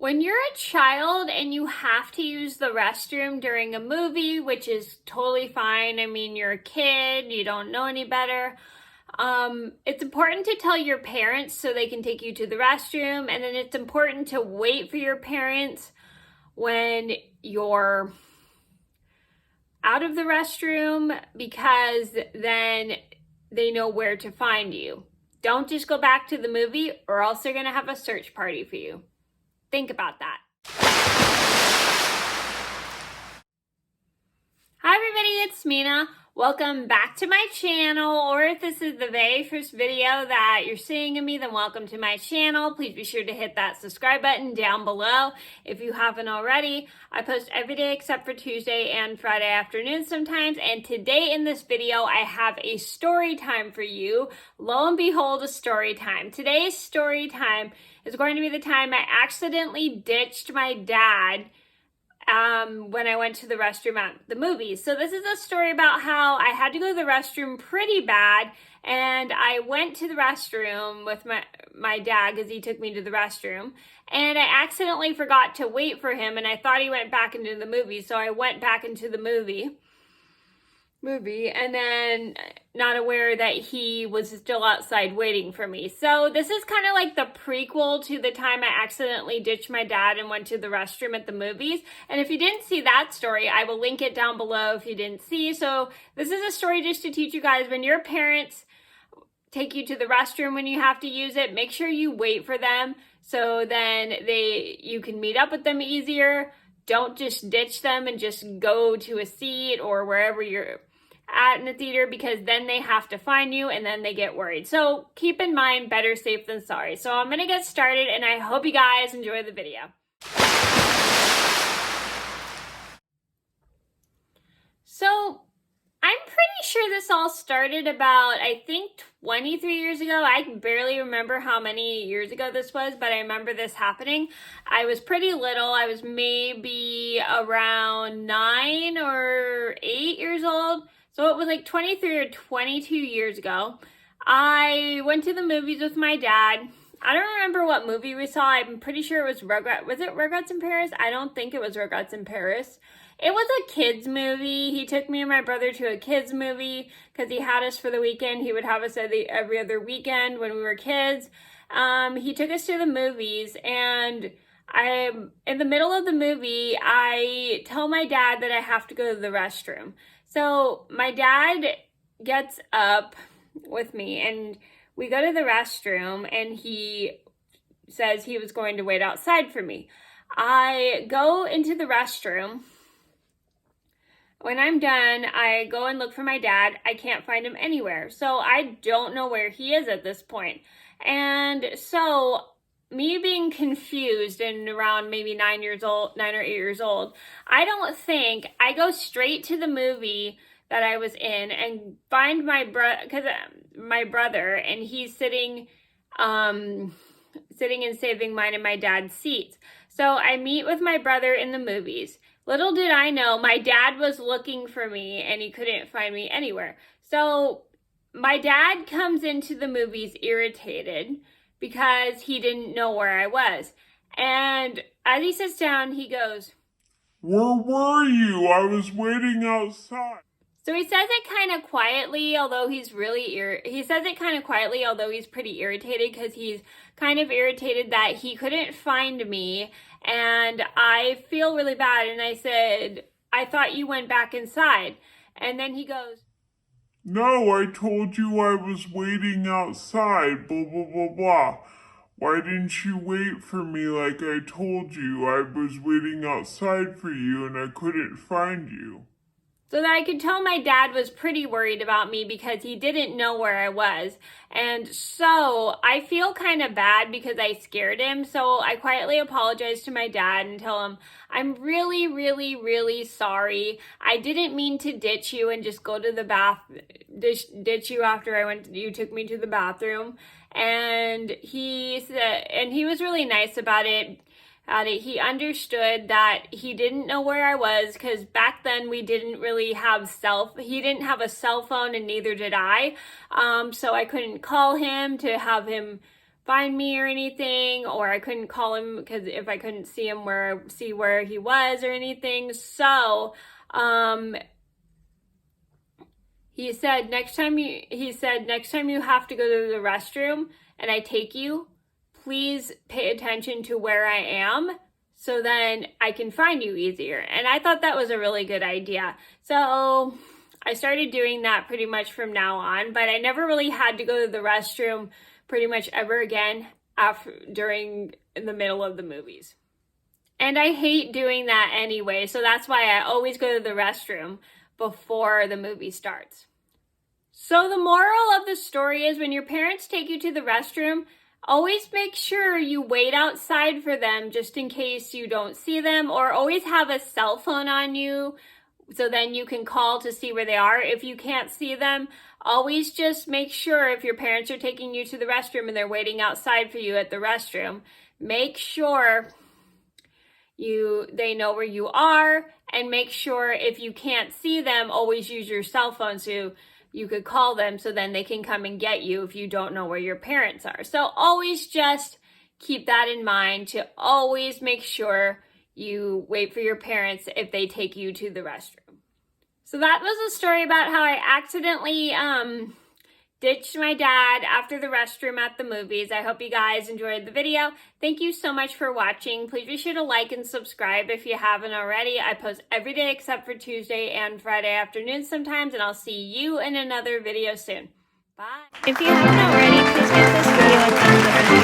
When you're a child and you have to use the restroom during a movie, which is totally fine. I mean, you're a kid, you don't know any better. It's important to tell your parents so they can take you to the restroom. And then it's important to wait for your parents when you're out of the restroom, because then they know where to find you. Don't just go back to the movie, or else they're going to have a search party for you. Think about that. Hi everybody, it's Mena. Welcome back to my channel, or if this is the very first video that you're seeing of me, then welcome to my channel. Please be sure to hit that subscribe button down below if you haven't already. I post every day except for Tuesday and Friday afternoons sometimes, and today in this video I have a story time for you. Lo and behold, a story time. Today's story time is going to be the time I accidentally ditched my dad when I went to the restroom at the movies. So this is a story about how I had to go to the restroom pretty bad, and I went to the restroom with my dad because he took me to the restroom, and I accidentally forgot to wait for him, and I thought he went back into the movie, so I went back into the movie and then not aware that he was still outside waiting for me. So this is kind of like the prequel to the time I accidentally ditched my dad and went to the restroom at the movies. And if you didn't see that story, I will link it down below if you didn't see. So this is a story just to teach you guys, when your parents take you to the restroom when you have to use it, make sure you wait for them so then you can meet up with them easier. Don't just ditch them and just go to a seat or wherever you're at in the theater, because then they have to find you and then they get worried. So keep in mind, better safe than sorry. So I'm gonna get started, and I hope you guys enjoy the video. So I'm pretty sure this all started about, I think, 23 years ago. I barely remember how many years ago this was, but I remember this happening. I was pretty little. I was maybe around 9 or 8 years old. So it was like 23 or 22 years ago. I went to the movies with my dad. I don't remember what movie we saw. I'm pretty sure it was Rugrats. Was it Rugrats in Paris? I don't think it was Rugrats in Paris. It was a kids movie. He took me and my brother to a kids movie because he had us for the weekend. He would have us every other weekend when we were kids. He took us to the movies, and in the middle of the movie, I tell my dad that I have to go to the restroom. So my dad gets up with me and we go to the restroom, and he says he was going to wait outside for me. I go into the restroom. When I'm done, I go and look for my dad. I can't find him anywhere. So I don't know where he is at this point. And so me being confused and around maybe 9 or 8 years old, I go straight to the movie that I was in and find my brother, and he's sitting and saving mine and my dad's seats. So I meet with my brother in the movies. Little did I know, my dad was looking for me and he couldn't find me anywhere. So my dad comes into the movies irritated because he didn't know where I was. And as he sits down, he goes, "Where were you? I was waiting outside." So he says it kind of quietly, although he's pretty irritated, because he's kind of irritated that he couldn't find me, and I feel really bad. And I said, "I thought you went back inside." And then he goes, "No, I told you I was waiting outside, blah, blah, blah, blah. Why didn't you wait for me like I told you? I was waiting outside for you and I couldn't find you." So that I could tell my dad was pretty worried about me because he didn't know where I was. And so I feel kind of bad because I scared him. So I quietly apologize to my dad and tell him, "I'm really, really, really sorry. I didn't mean to ditch you and just go to the ditch you after you took me to the bathroom." And he was really nice about it. He understood that he didn't know where I was, because back then we didn't really have he didn't have a cell phone, and neither did I. So I couldn't call him to have him find me or anything, or I couldn't call him because if I couldn't see him see where he was or anything. So he said next time you have to go to the restroom and I take you, please pay attention to where I am so then I can find you easier. And I thought that was a really good idea. So I started doing that pretty much from now on, but I never really had to go to the restroom pretty much ever again during the middle of the movies. And I hate doing that anyway, so that's why I always go to the restroom before the movie starts. So the moral of the story is when your parents take you to the restroom, always make sure you wait outside for them just in case you don't see them, or always have a cell phone on you so then you can call to see where they are. If you can't see them, always just make sure if your parents are taking you to the restroom and they're waiting outside for you at the restroom, make sure they know where you are, and make sure if you can't see them, always use your cell phone so you could call them so then they can come and get you if you don't know where your parents are. So always just keep that in mind, to always make sure you wait for your parents if they take you to the restroom. So that was a story about how I accidentally ditched my dad after the restroom at the movies. I hope you guys enjoyed the video. Thank you so much for watching. Please be sure to like and subscribe if you haven't already. I post every day except for Tuesday and Friday afternoons sometimes, and I'll see you in another video soon. Bye. If you haven't already, please give this video a thumbs up.